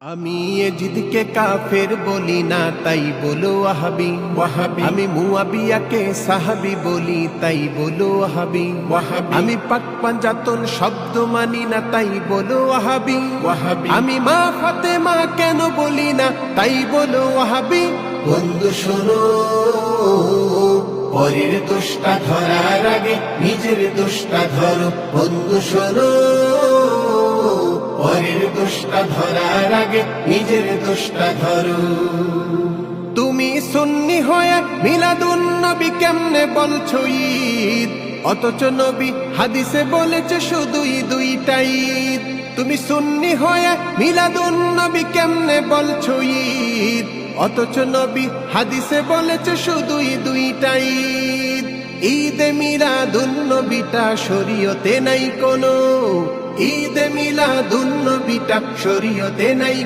আমি এজিদকে কাফের বলি না, তাই বলো ওয়াহাবি ওয়াহাবি। আমি মুয়াবিয়াকে সাহাবি বলি, তাই বলো ওয়াহাবি ওয়াহাবি। আমি পাক পাঞ্জাতন শব্দ মানি না, তাই বলো ওয়াহাবি ওয়াহাবি। আমি মা ফাতেমা কেন বলি না, তাই বলো ওয়াহাবি। বন্ধু শোনো, পরের দোষটা ধরার আগে নিজের দোষটা ধরো। বন্ধু শোনো, পরের দোষটা ধরার আগে নিজের দোষটা ধরো। তুমি সুন্নি হয়ে মিলাদুন নবী কেমনে বলছো ঈদ, অথচ নবী হাদিসে বলেছে শুধুই দুইটা ঈদ। তুমি সুন্নি হয়ে মিলাদুন নবী কেমনে বলছো ঈদ, অথচ নবী হাদিসে বলেছে শুধুই দুইটা ঈদ। ঈদে মিলাদুন নবীটা শরীয়তে নাই কোনো, ঈদে মিলাদুন নবীটা শরীয়তে নাই।